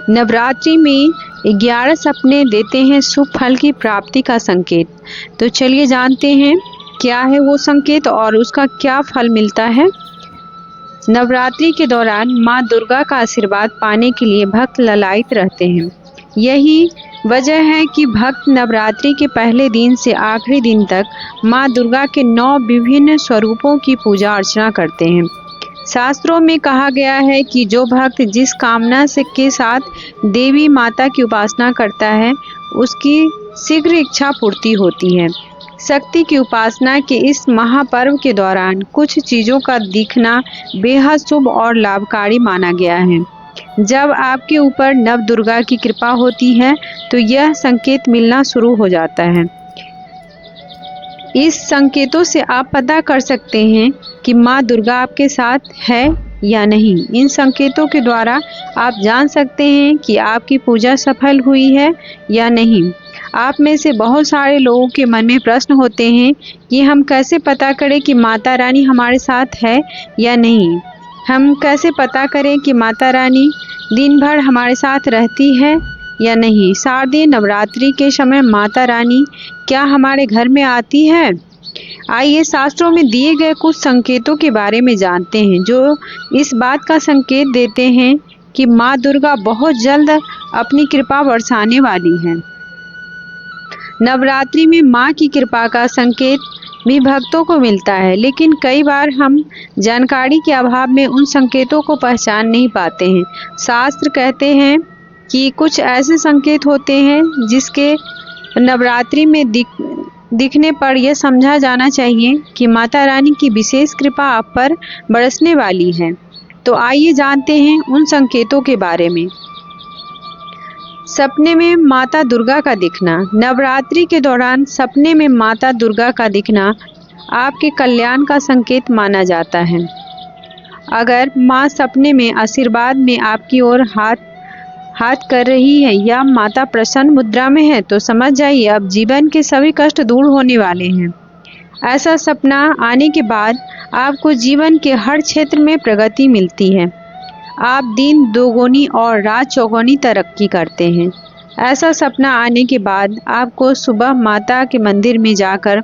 नवरात्रि में 11 सपने देते हैं शुभ फल की प्राप्ति का संकेत। तो चलिए जानते हैं क्या है वो संकेत और उसका क्या फल मिलता है। नवरात्रि के दौरान माँ दुर्गा का आशीर्वाद पाने के लिए भक्त ललायित रहते हैं। यही वजह है कि भक्त नवरात्रि के पहले दिन से आखिरी दिन तक माँ दुर्गा के 9 विभिन्न स्वरूपों की पूजा अर्चना करते हैं। शास्त्रों में कहा गया है कि जो भक्त जिस कामना से के साथ देवी माता की उपासना करता है उसकी शीघ्र इच्छा पूर्ति होती है। शक्ति की उपासना के इस महापर्व के दौरान कुछ चीज़ों का दिखना बेहद शुभ और लाभकारी माना गया है। जब आपके ऊपर नव दुर्गा की कृपा होती है तो यह संकेत मिलना शुरू हो जाता है। इस संकेतों से आप पता कर सकते हैं कि माँ दुर्गा आपके साथ है या नहीं। इन संकेतों के द्वारा आप जान सकते हैं कि आपकी पूजा सफल हुई है या नहीं। आप में से बहुत सारे लोगों के मन में प्रश्न होते हैं कि हम कैसे पता करें कि माता रानी हमारे साथ है या नहीं। हम कैसे पता करें कि माता रानी दिन भर हमारे साथ रहती है या नहीं। शारदीय नवरात्रि के समय माता रानी क्या हमारे घर में आती है? आइए शास्त्रों में दिए गए कुछ संकेतों के बारे में जानते हैं जो इस बात का संकेत देते हैं कि माँ दुर्गा बहुत जल्द अपनी कृपा बरसाने वाली है। नवरात्रि में माँ की कृपा का संकेत भी भक्तों को मिलता है, लेकिन कई बार हम जानकारी के अभाव में उन संकेतों को पहचान नहीं पाते हैं। शास्त्र कहते हैं कि कुछ ऐसे संकेत होते हैं जिसके नवरात्रि में दिखने पर यह समझा जाना चाहिए कि माता रानी की विशेष कृपा आप पर बरसने वाली है। तो आइए जानते हैं उन संकेतों के बारे में। सपने में माता दुर्गा का दिखना। नवरात्रि के दौरान सपने में माता दुर्गा का दिखना आपके कल्याण का संकेत माना जाता है। अगर माँ सपने में आशीर्वाद में आपकी ओर हाथ कर रही है या माता प्रसन्न मुद्रा में है तो समझ जाइए अब जीवन के सभी कष्ट दूर होने वाले हैं। ऐसा सपना आने के बाद आपको जीवन के हर क्षेत्र में प्रगति मिलती है। आप दिन दोगुनी और रात चौगुनी तरक्की करते हैं। ऐसा सपना आने के बाद आपको सुबह माता के मंदिर में जाकर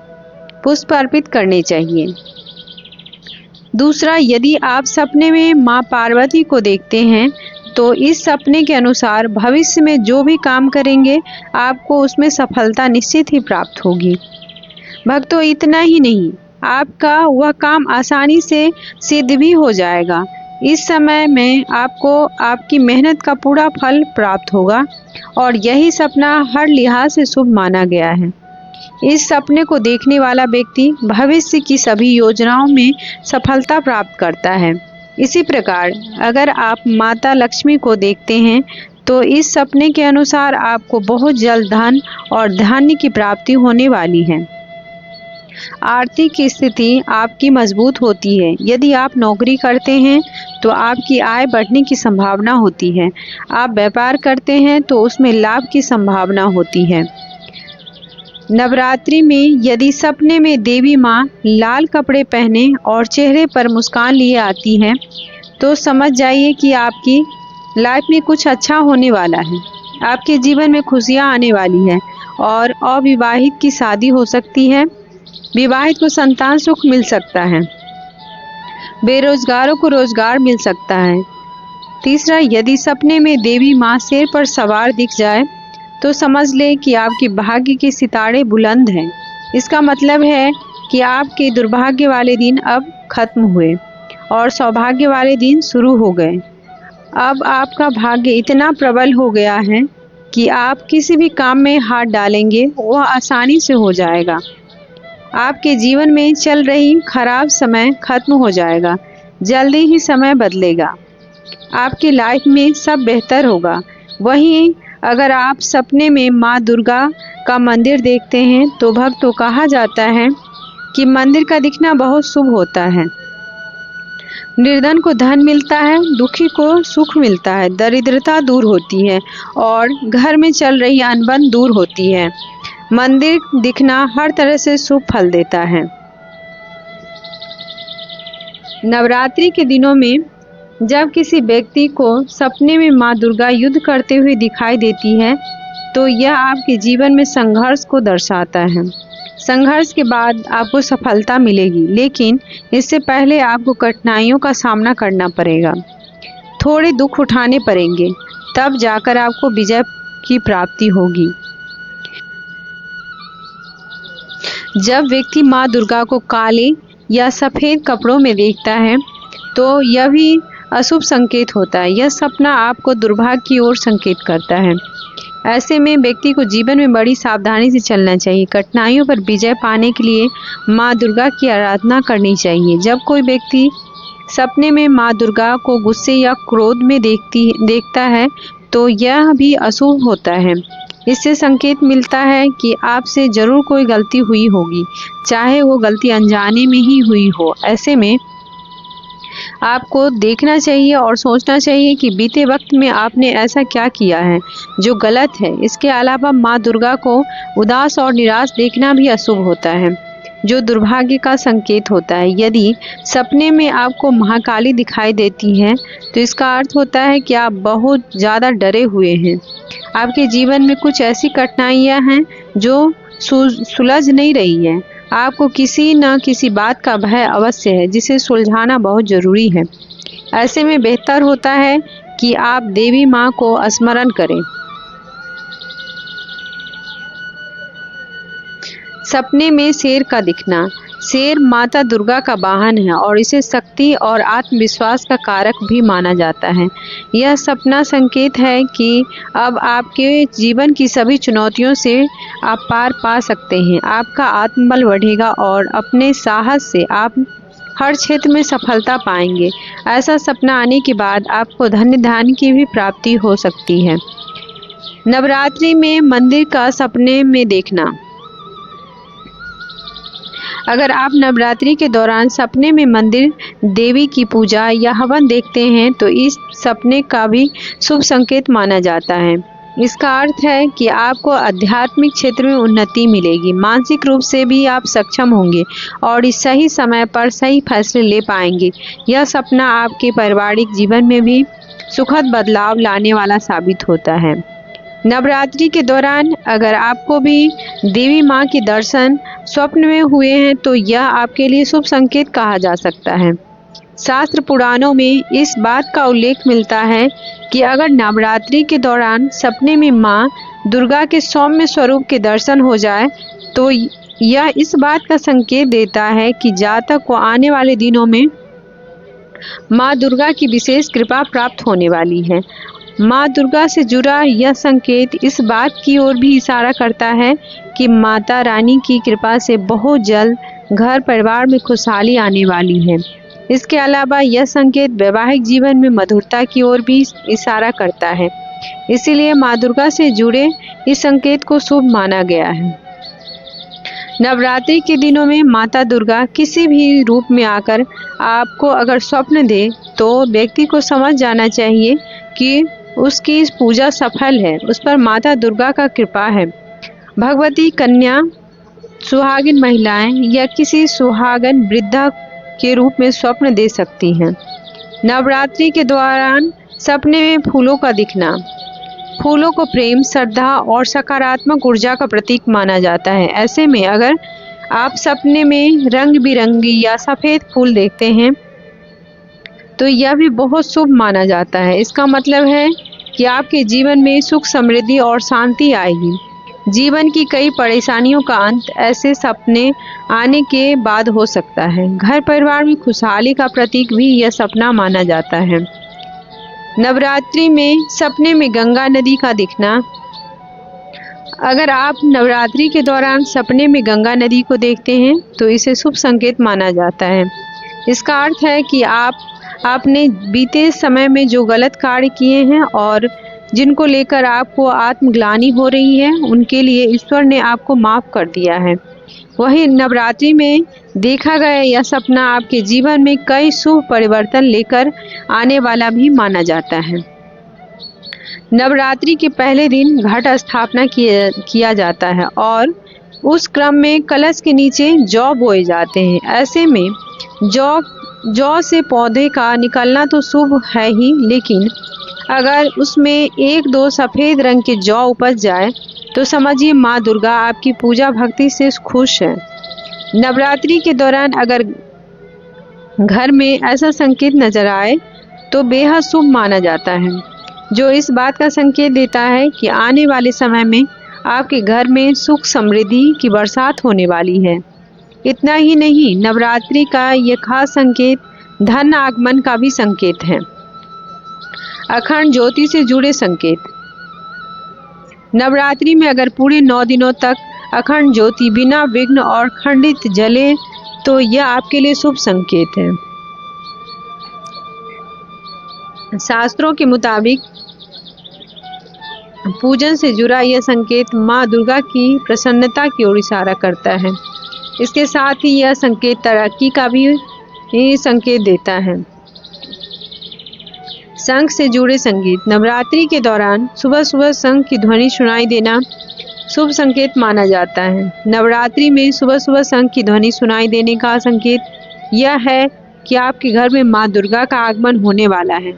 पुष्प अर्पित करने चाहिए। दूसरा, यदि आप सपने में माँ पार्वती को देखते हैं तो इस सपने के अनुसार भविष्य में जो भी काम करेंगे आपको उसमें सफलता निश्चित ही प्राप्त होगी। भक्तों, इतना ही नहीं, आपका वह काम आसानी से सिद्ध भी हो जाएगा। इस समय में आपको आपकी मेहनत का पूरा फल प्राप्त होगा और यही सपना हर लिहाज से शुभ माना गया है। इस सपने को देखने वाला व्यक्ति भविष्य की सभी योजनाओं में सफलता प्राप्त करता है। इसी प्रकार अगर आप माता लक्ष्मी को देखते हैं तो इस सपने के अनुसार आपको बहुत जल्द धन और धान्य की प्राप्ति होने वाली है। आर्थिक स्थिति आपकी मजबूत होती है। यदि आप नौकरी करते हैं तो आपकी आय बढ़ने की संभावना होती है। आप व्यापार करते हैं तो उसमें लाभ की संभावना होती है। नवरात्रि में यदि सपने में देवी माँ लाल कपड़े पहने और चेहरे पर मुस्कान लिए आती हैं तो समझ जाइए कि आपकी लाइफ में कुछ अच्छा होने वाला है। आपके जीवन में खुशियाँ आने वाली है और अविवाहित की शादी हो सकती है। विवाहित को संतान सुख मिल सकता है। बेरोजगारों को रोजगार मिल सकता है। तीसरा, यदि सपने में देवी माँ शेर पर सवार दिख जाए तो समझ लें कि आपके भाग्य के सितारे बुलंद हैं। इसका मतलब है कि आपके दुर्भाग्य वाले दिन अब खत्म हुए और सौभाग्य वाले दिन शुरू हो गए। अब आपका भाग्य इतना प्रबल हो गया है कि आप किसी भी काम में हाथ डालेंगे वह आसानी से हो जाएगा। आपके जीवन में चल रही खराब समय खत्म हो जाएगा। जल्दी ही समय बदलेगा। आपकी लाइफ में सब बेहतर होगा। वहीं अगर आप सपने में माँ दुर्गा का मंदिर देखते हैं तो भक्तों कहा जाता है कि मंदिर का दिखना बहुत शुभ होता है। निर्धन को धन मिलता है, दुखी को सुख मिलता है, दरिद्रता दूर होती है और घर में चल रही अनबन दूर होती है। मंदिर दिखना हर तरह से शुभ फल देता है। नवरात्रि के दिनों में जब किसी व्यक्ति को सपने में माँ दुर्गा युद्ध करते हुए दिखाई देती है तो यह आपके जीवन में संघर्ष को दर्शाता है। संघर्ष के बाद आपको सफलता मिलेगी, लेकिन इससे पहले आपको कठिनाइयों का सामना करना पड़ेगा। थोड़े दुख उठाने पड़ेंगे, तब जाकर आपको विजय की प्राप्ति होगी। जब व्यक्ति माँ दुर्गा को काले या सफ़ेद कपड़ों में देखता है तो यह भी अशुभ संकेत होता है। यह सपना आपको दुर्भाग्य की ओर संकेत करता है। ऐसे में व्यक्ति को जीवन में बड़ी सावधानी से चलना चाहिए। कठिनाइयों पर विजय पाने के लिए माँ दुर्गा की आराधना करनी चाहिए। जब कोई व्यक्ति सपने में माँ दुर्गा को गुस्से या क्रोध में देखता है तो यह भी अशुभ होता है। इससे संकेत मिलता है कि आपसे जरूर कोई गलती हुई होगी, चाहे वो गलती अनजाने में ही हुई हो। ऐसे में आपको देखना चाहिए और सोचना चाहिए कि बीते वक्त में आपने ऐसा क्या किया है जो गलत है। इसके अलावा माँ दुर्गा को उदास और निराश देखना भी अशुभ होता है, जो दुर्भाग्य का संकेत होता है। यदि सपने में आपको महाकाली दिखाई देती है तो इसका अर्थ होता है कि आप बहुत ज़्यादा डरे हुए हैं। आपके जीवन में कुछ ऐसी कठिनाइयाँ हैं जो सुलझ नहीं रही है। आपको किसी न किसी बात का भय अवश्य है जिसे सुलझाना बहुत ज़रूरी है। ऐसे में बेहतर होता है कि आप देवी माँ को स्मरण करें। सपने में शेर का दिखना। शेर माता दुर्गा का वाहन है और इसे शक्ति और आत्मविश्वास का कारक भी माना जाता है। यह सपना संकेत है कि अब आपके जीवन की सभी चुनौतियों से आप पार पा सकते हैं। आपका आत्मबल बढ़ेगा और अपने साहस से आप हर क्षेत्र में सफलता पाएंगे। ऐसा सपना आने के बाद आपको धन्य धान्य की भी प्राप्ति हो सकती है। नवरात्रि में मंदिर का सपने में देखना। अगर आप नवरात्रि के दौरान सपने में मंदिर देवी की पूजा या हवन देखते हैं तो इस सपने का भी शुभ संकेत माना जाता है। इसका अर्थ है कि आपको आध्यात्मिक क्षेत्र में उन्नति मिलेगी, मानसिक रूप से भी आप सक्षम होंगे और इस सही समय पर सही फैसले ले पाएंगे। यह सपना आपके पारिवारिक जीवन में भी सुखद बदलाव लाने वाला साबित होता है। नवरात्रि के दौरान अगर आपको भी देवी माँ के दर्शन स्वप्न में हुए हैं तो यह आपके लिए शुभ संकेत कहा जा सकता है। शास्त्र पुराणों में इस बात का उल्लेख मिलता है कि अगर नवरात्रि के दौरान सपने में माँ दुर्गा के सौम्य स्वरूप के दर्शन हो जाए तो यह इस बात का संकेत देता है कि जातक को आने वाले दिनों में माँ दुर्गा की विशेष कृपा प्राप्त होने वाली है। माँ दुर्गा से जुड़ा यह संकेत इस बात की ओर भी इशारा करता है कि माता रानी की कृपा से बहुत जल्द घर परिवार में खुशहाली आने वाली है। इसके अलावा यह संकेत वैवाहिक जीवन में मधुरता की ओर भी इशारा करता है। इसीलिए माँ दुर्गा से जुड़े इस संकेत को शुभ माना गया है। नवरात्रि के दिनों में माता दुर्गा किसी भी रूप में आकर आपको अगर स्वप्न दे तो व्यक्ति को समझ जाना चाहिए कि उसकी इस पूजा सफल है, उस पर माता दुर्गा का कृपा है। भगवती कन्या, सुहागिन महिलाएं या किसी सुहागन वृद्धा के रूप में स्वप्न दे सकती हैं। नवरात्रि के दौरान सपने में फूलों का दिखना। फूलों को प्रेम, श्रद्धा और सकारात्मक ऊर्जा का प्रतीक माना जाता है। ऐसे में अगर आप सपने में रंग बिरंगी या सफ़ेद फूल देखते हैं तो यह भी बहुत शुभ माना जाता है। इसका मतलब है कि आपके जीवन में सुख, समृद्धि और शांति आएगी। जीवन की कई परेशानियों का अंत ऐसे सपने आने के बाद हो सकता है। घर परिवार में खुशहाली का प्रतीक भी यह सपना माना जाता है। नवरात्रि में सपने में गंगा नदी का दिखना। अगर आप नवरात्रि के दौरान सपने में गंगा नदी को देखते हैं तो इसे शुभ संकेत माना जाता है। इसका अर्थ है कि आपने बीते समय में जो गलत कार्य किए हैं और जिनको लेकर आपको आत्मग्लानि हो रही है उनके लिए ईश्वर ने आपको माफ़ कर दिया है। वहीं नवरात्रि में देखा गया यह सपना आपके जीवन में कई शुभ परिवर्तन लेकर आने वाला भी माना जाता है। नवरात्रि के पहले दिन घट स्थापना किया जाता है और उस क्रम में कलश के नीचे जौ बोए जाते हैं। ऐसे में जौ जौ से पौधे का निकलना तो शुभ है ही, लेकिन अगर उसमें 1-2 सफ़ेद रंग के जौ उपज जाए तो समझिए माँ दुर्गा आपकी पूजा भक्ति से खुश है। नवरात्रि के दौरान अगर घर में ऐसा संकेत नजर आए तो बेहद शुभ माना जाता है, जो इस बात का संकेत देता है कि आने वाले समय में आपके घर में सुख समृद्धि की बरसात होने वाली है। इतना ही नहीं, नवरात्रि का यह खास संकेत धन आगमन का भी संकेत है। अखंड ज्योति से जुड़े संकेत। नवरात्रि में अगर पूरे 9 दिनों तक अखंड ज्योति बिना विघ्न और खंडित जले तो यह आपके लिए शुभ संकेत है। शास्त्रों के मुताबिक पूजन से जुड़ा यह संकेत माँ दुर्गा की प्रसन्नता की ओर इशारा करता है। इसके साथ ही यह संकेत तरक्की का भी संकेत देता है। शंख से जुड़े संगीत। नवरात्रि के दौरान सुबह सुबह शंख की ध्वनि सुनाई देना शुभ संकेत माना जाता है। नवरात्रि में सुबह सुबह शंख की ध्वनि सुनाई देने का संकेत यह है कि आपके घर में माँ दुर्गा का आगमन होने वाला है।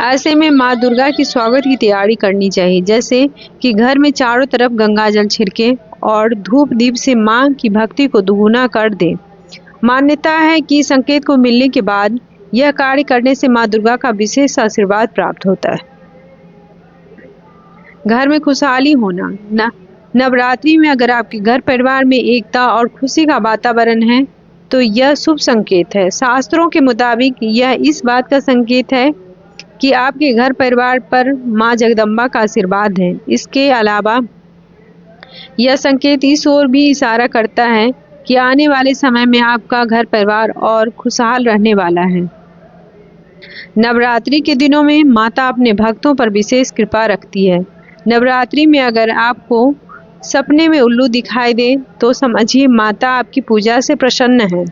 ऐसे में माँ दुर्गा की स्वागत की तैयारी करनी चाहिए, जैसे कि घर में चारों तरफ गंगा जल छिड़के और धूप दीप से माँ की भक्ति को दुगुना कर दे। मान्यता है कि संकेत को मिलने के बाद यह कार्य करने से माँ दुर्गा का विशेष आशीर्वाद प्राप्त होता है। घर में खुशहाली होना। नवरात्रि में अगर आपके घर परिवार में एकता और खुशी का वातावरण है तो यह शुभ संकेत है। शास्त्रों के मुताबिक यह इस बात का संकेत है कि आपके घर परिवार पर माँ जगदम्बा का आशीर्वाद है। इसके अलावा यह संकेत इस ओर भी इशारा करता है कि आने वाले समय में आपका घर परिवार और खुशहाल रहने वाला है। नवरात्रि के दिनों में माता अपने भक्तों पर विशेष कृपा रखती है। नवरात्रि में अगर आपको सपने में उल्लू दिखाई दे तो समझिए माता आपकी पूजा से प्रसन्न है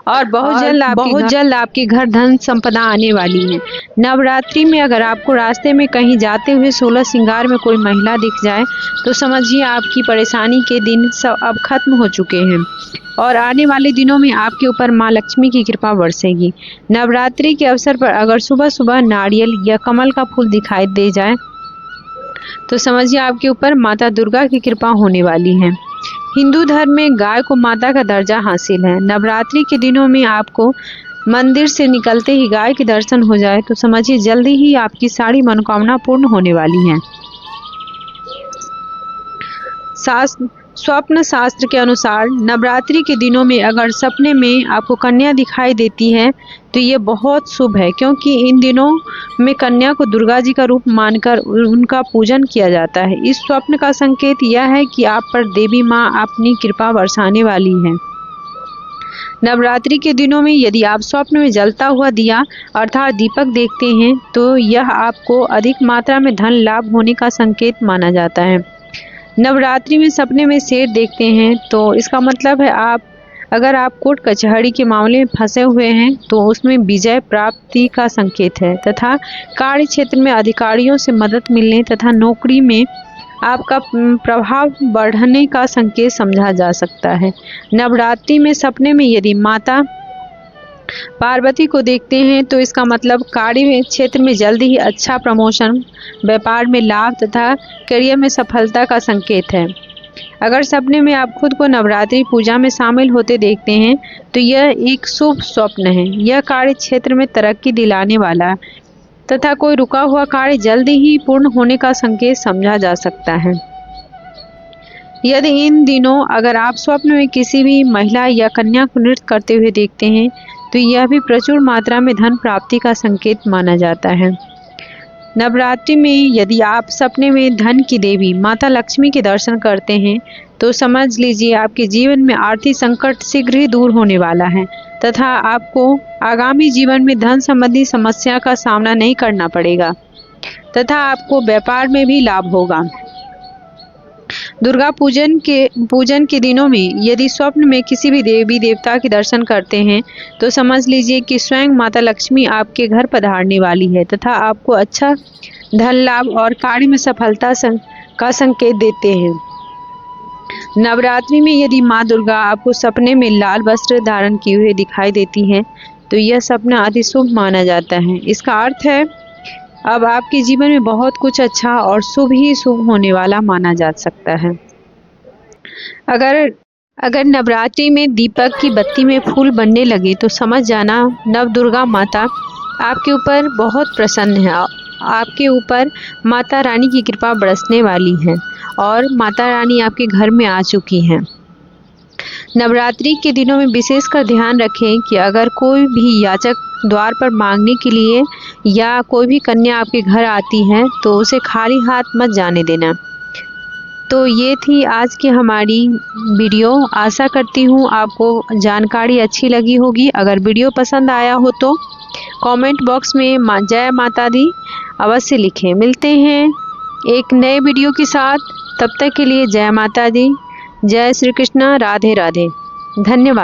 और बहुत जल्द आपके घर धन संपदा आने वाली है। नवरात्रि में अगर आपको रास्ते में कहीं जाते हुए 16 श्रृंगार में कोई महिला दिख जाए तो समझिए आपकी परेशानी के दिन सब अब खत्म हो चुके हैं और आने वाले दिनों में आपके ऊपर माँ लक्ष्मी की कृपा बरसेगी। नवरात्रि के अवसर पर अगर सुबह सुबह नारियल या कमल का फूल दिखाई दे जाए तो समझिए आपके ऊपर माता दुर्गा की कृपा होने वाली है। हिंदू धर्म में गाय को माता का दर्जा हासिल है। नवरात्रि के दिनों में आपको मंदिर से निकलते ही गाय के दर्शन हो जाए तो समझिए जल्दी ही आपकी सारी मनोकामना पूर्ण होने वाली है। स्वप्न शास्त्र के अनुसार नवरात्रि के दिनों में अगर सपने में आपको कन्या दिखाई देती है तो ये बहुत शुभ है, क्योंकि इन दिनों में कन्या को दुर्गा जी का रूप मानकर उनका पूजन किया जाता है। इस स्वप्न का संकेत यह है कि आप पर देवी माँ अपनी कृपा बरसाने वाली है। नवरात्रि के दिनों में यदि आप स्वप्न में जलता हुआ दिया अर्थात दीपक देखते हैं तो यह आपको अधिक मात्रा में धन लाभ होने का संकेत माना जाता है। नवरात्रि में सपने में शेर देखते हैं तो इसका मतलब है अगर आप कोर्ट कचहरी के मामले में फंसे हुए हैं तो उसमें विजय प्राप्ति का संकेत है तथा कार्य क्षेत्र में अधिकारियों से मदद मिलने तथा नौकरी में आपका प्रभाव बढ़ने का संकेत समझा जा सकता है। नवरात्रि में सपने में यदि माता पार्वती को देखते हैं तो इसका मतलब कार्य क्षेत्र में जल्दी ही अच्छा प्रमोशन, व्यापार में लाभ तथा करियर में सफलता का संकेत है। अगर सपने में आप खुद को नवरात्रि पूजा में शामिल होते देखते हैं तो यह एक शुभ स्वप्न है। यह कार्य क्षेत्र में तरक्की दिलाने वाला तथा कोई रुका हुआ कार्य जल्दी ही पूर्ण होने का संकेत समझा जा सकता है। यदि इन दिनों अगर आप स्वप्न में किसी भी महिला या कन्या को नृत्य करते हुए देखते हैं तो यह भी प्रचुर मात्रा में धन प्राप्ति का संकेत माना जाता है। नवरात्रि में यदि आप सपने में धन की देवी माता लक्ष्मी के दर्शन करते हैं तो समझ लीजिए आपके जीवन में आर्थिक संकट शीघ्र ही दूर होने वाला है तथा आपको आगामी जीवन में धन संबंधी समस्या का सामना नहीं करना पड़ेगा तथा आपको व्यापार में भी लाभ होगा। दुर्गा पूजन के दिनों में यदि स्वप्न में किसी भी देवी देवता के दर्शन करते हैं तो समझ लीजिए कि स्वयं माता लक्ष्मी आपके घर पधारने वाली है तथा आपको अच्छा धन लाभ और कार्य में सफलता का संकेत देते हैं। नवरात्रि में यदि माँ दुर्गा आपको सपने में लाल वस्त्र धारण किए हुए दिखाई देती हैं तो यह सपना अति शुभ माना जाता है। इसका अर्थ है अब आपके जीवन में बहुत कुछ अच्छा और शुभ ही शुभ होने वाला माना जा सकता है। अगर नवरात्रि में दीपक की बत्ती में फूल बनने लगे तो समझ जाना नव दुर्गा माता आपके ऊपर बहुत प्रसन्न है। आपके ऊपर माता रानी की कृपा बरसने वाली है और माता रानी आपके घर में आ चुकी हैं। नवरात्रि के दिनों में विशेषकर ध्यान रखें कि अगर कोई भी याचक द्वार पर मांगने के लिए या कोई भी कन्या आपके घर आती है तो उसे खाली हाथ मत जाने देना। तो ये थी आज की हमारी वीडियो। आशा करती हूँ आपको जानकारी अच्छी लगी होगी। अगर वीडियो पसंद आया हो तो कमेंट बॉक्स में जय माता दी अवश्य लिखें। मिलते हैं एक नए वीडियो के साथ। तब तक के लिए जय माता दी, जय श्री कृष्णा, राधे राधे, धन्यवाद।